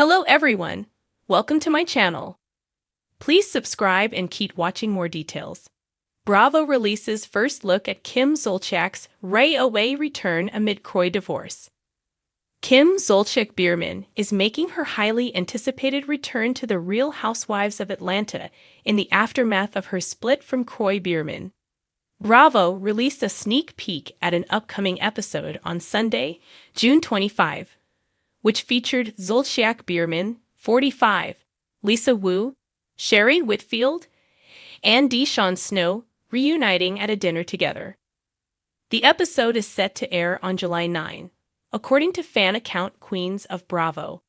Hello everyone! Welcome to my channel. Please subscribe and keep watching more details. Bravo releases first look at Kim Zolciak's RHOA return amid Kroy divorce. Kim Zolciak Biermann is making her highly anticipated return to the Real Housewives of Atlanta in the aftermath of her split from Kroy Biermann. Bravo released a sneak peek at an upcoming episode on Sunday, June 25, which featured Zolciak Biermann, 45, Lisa Wu, Sherry Whitfield, and Deshawn Snow reuniting at a dinner together. The episode is set to air on July 9, according to fan account Queens of Bravo.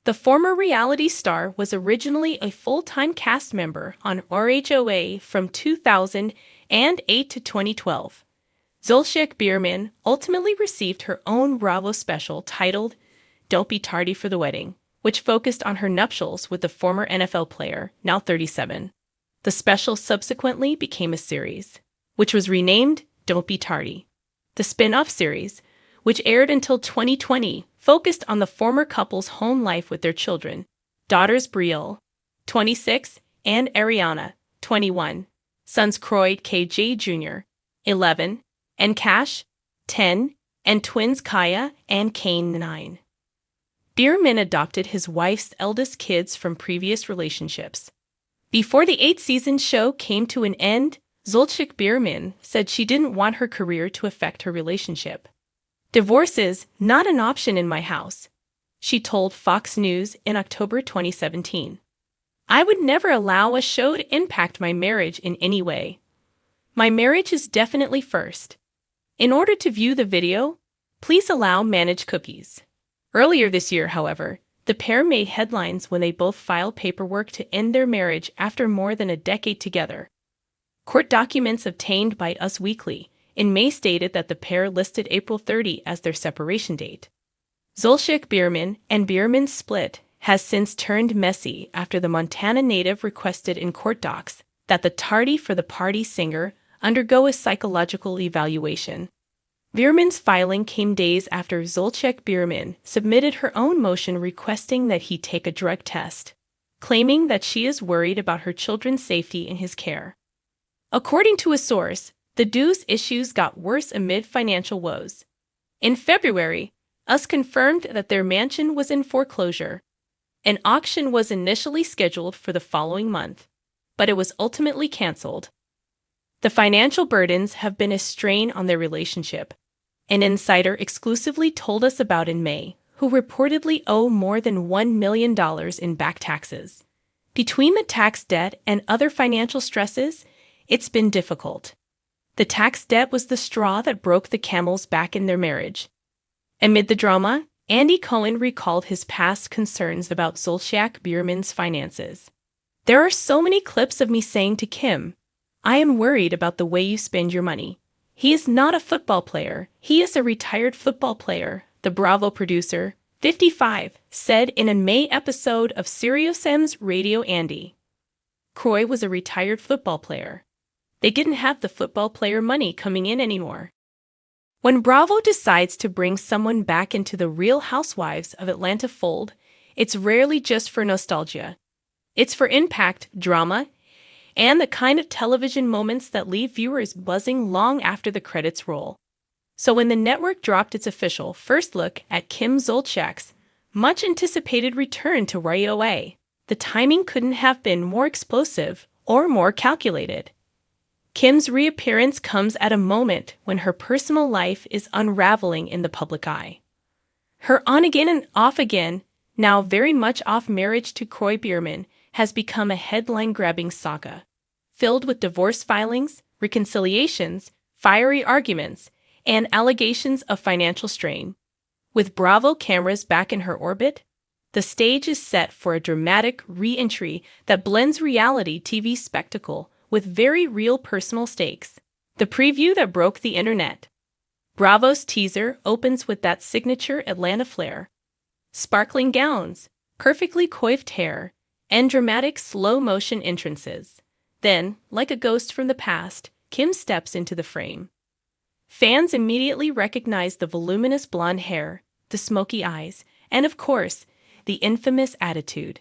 The former reality star was originally a full-time cast member on RHOA from 2008 to 2012. Zolciak Biermann ultimately received her own Bravo special titled Don't Be Tardy for the Wedding, which focused on her nuptials with the former NFL player, now 37. The special subsequently became a series, which was renamed Don't Be Tardy. The spin-off series, which aired until 2020, focused on the former couple's home life with their children, daughters Brielle, 26, and Ariana, 21, sons Kroy KJ Jr., 11, and Cash, 10, and twins Kaya and Kane, 9. Biermann adopted his wife's eldest kids from previous relationships. Before the 8th-season show came to an end, Zolciak Biermann said she didn't want her career to affect her relationship. "Divorce is not an option in my house," she told Fox News in October 2017. "I would never allow a show to impact my marriage in any way. My marriage is definitely first. In order to view the video, please allow manage cookies." Earlier this year, however, the pair made headlines when they both filed paperwork to end their marriage after more than a decade together. Court documents obtained by Us Weekly in May stated that the pair listed April 30 as their separation date. Zolciak Biermann and Biermann's split has since turned messy after the Montana native requested in court docs that the tardy for the party singer undergo a psychological evaluation. Biermann's filing came days after Zolciak Biermann submitted her own motion requesting that he take a drug test, claiming that she is worried about her children's safety in his care. According to a source, the duo's issues got worse amid financial woes. In February, Us confirmed that their mansion was in foreclosure. An auction was initially scheduled for the following month, but it was ultimately canceled. The financial burdens have been a strain on their relationship, an insider exclusively told us about in May, who reportedly owe more than $1 million in back taxes. Between the tax debt and other financial stresses, it's been difficult. The tax debt was the straw that broke the camel's back in their marriage. Amid the drama, Andy Cohen recalled his past concerns about Zolciak Biermann's finances. "There are so many clips of me saying to Kim, 'I am worried about the way you spend your money. He is not a football player. He is a retired football player," the Bravo producer, 55, said in a May episode of SiriusXM's Radio Andy. Kroy was a retired football player. They didn't have the football player money coming in anymore. When Bravo decides to bring someone back into the Real Housewives of Atlanta fold, it's rarely just for nostalgia. It's for impact, drama, and the kind of television moments that leave viewers buzzing long after the credits roll. So when the network dropped its official first look at Kim Zolciak's much-anticipated return to RHOA, the timing couldn't have been more explosive or more calculated. Kim's reappearance comes at a moment when her personal life is unraveling in the public eye. Her on-again and off-again, now very much off marriage to Kroy Biermann has become a headline-grabbing saga, filled with divorce filings, reconciliations, fiery arguments, and allegations of financial strain. With Bravo cameras back in her orbit, the stage is set for a dramatic re-entry that blends reality TV spectacle with very real personal stakes. The preview that broke the internet. Bravo's teaser opens with that signature Atlanta flair. Sparkling gowns, perfectly coiffed hair, and dramatic slow-motion entrances. Then, like a ghost from the past, Kim steps into the frame. Fans immediately recognize the voluminous blonde hair, the smoky eyes, and of course, the infamous attitude.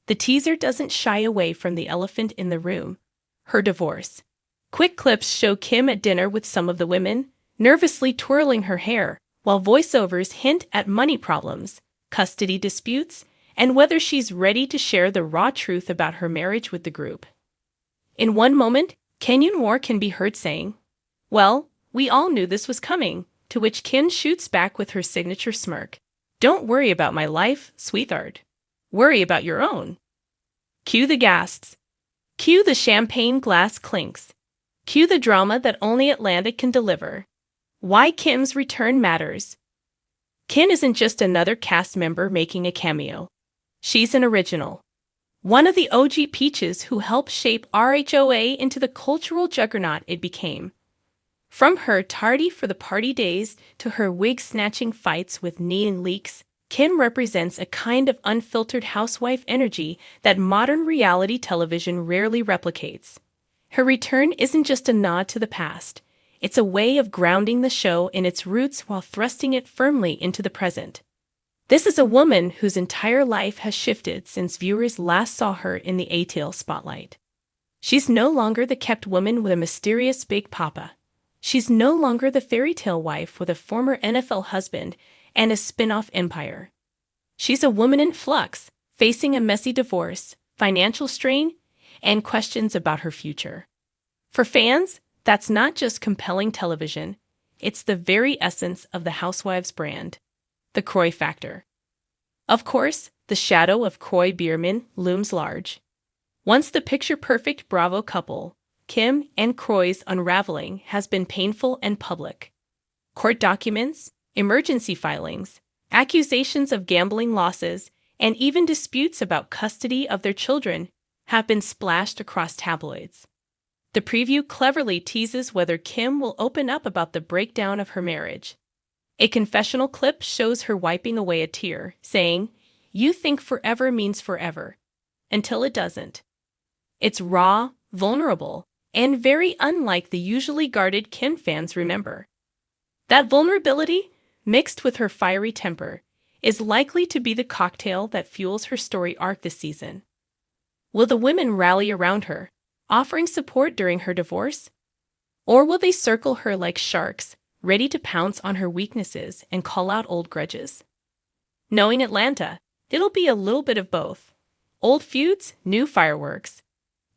The teaser doesn't shy away from the elephant in the room: her divorce. Quick clips show Kim at dinner with some of the women, nervously twirling her hair, while voiceovers hint at money problems, custody disputes, and whether she's ready to share the raw truth about her marriage with the group. In one moment, Kenyon Moore can be heard saying, "Well, we all knew this was coming," to which Kim shoots back with her signature smirk: "Don't worry about my life, sweetheart. Worry about your own." Cue the gasps. Cue the champagne glass clinks. Cue the drama that only Atlanta can deliver. Why Kim's return matters. Kim isn't just another cast member making a cameo. She's an original. One of the OG peaches who helped shape RHOA into the cultural juggernaut it became. From her tardy for the party days to her wig-snatching fights with neon leaks, Kim represents a kind of unfiltered housewife energy that modern reality television rarely replicates. Her return isn't just a nod to the past. It's a way of grounding the show in its roots while thrusting it firmly into the present. This is a woman whose entire life has shifted since viewers last saw her in the ATL spotlight. She's no longer the kept woman with a mysterious big papa. She's no longer the fairy tale wife with a former NFL husband and a spin-off empire. She's a woman in flux, facing a messy divorce, financial strain, and questions about her future. For fans, that's not just compelling television, it's the very essence of the Housewives brand. The Kroy factor. Of course, the shadow of Kroy Biermann looms large. Once the picture-perfect Bravo couple, Kim and Kroy's unraveling has been painful and public. Court documents, emergency filings, accusations of gambling losses, and even disputes about custody of their children have been splashed across tabloids. The preview cleverly teases whether Kim will open up about the breakdown of her marriage. A confessional clip shows her wiping away a tear, saying, "You think forever means forever," until it doesn't. It's raw, vulnerable, and very unlike the usually guarded Kim fans remember. That vulnerability, mixed with her fiery temper, is likely to be the cocktail that fuels her story arc this season. Will the women rally around her, offering support during her divorce? Or will they circle her like sharks, ready to pounce on her weaknesses and call out old grudges? Knowing Atlanta, it'll be a little bit of both. Old feuds, new fireworks.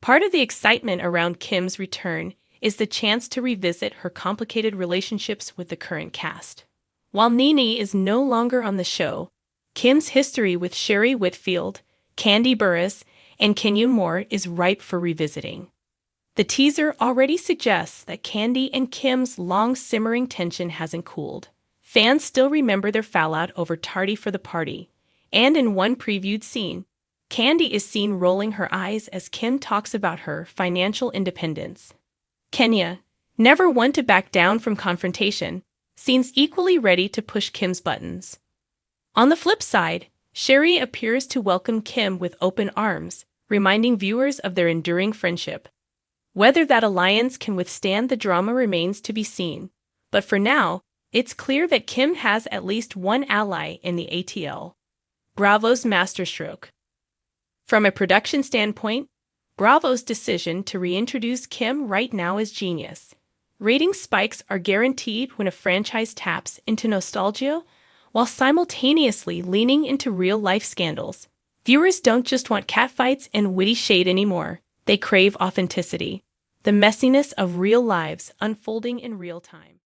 Part of the excitement around Kim's return is the chance to revisit her complicated relationships with the current cast. While Nene is no longer on the show, Kim's history with Sherry Whitfield, Kandi Burruss, and Kenyon Moore is ripe for revisiting. The teaser already suggests that Kandi and Kim's long-simmering tension hasn't cooled. Fans still remember their fallout over Tardy for the Party, and in one previewed scene, Kandi is seen rolling her eyes as Kim talks about her financial independence. Kenya, never one to back down from confrontation, seems equally ready to push Kim's buttons. On the flip side, Sherry appears to welcome Kim with open arms, reminding viewers of their enduring friendship. Whether that alliance can withstand the drama remains to be seen, but for now, it's clear that Kim has at least one ally in the ATL. Bravo's masterstroke. From a production standpoint, Bravo's decision to reintroduce Kim right now is genius. Rating spikes are guaranteed when a franchise taps into nostalgia while simultaneously leaning into real-life scandals. Viewers don't just want catfights and witty shade anymore. They crave authenticity, the messiness of real lives unfolding in real time.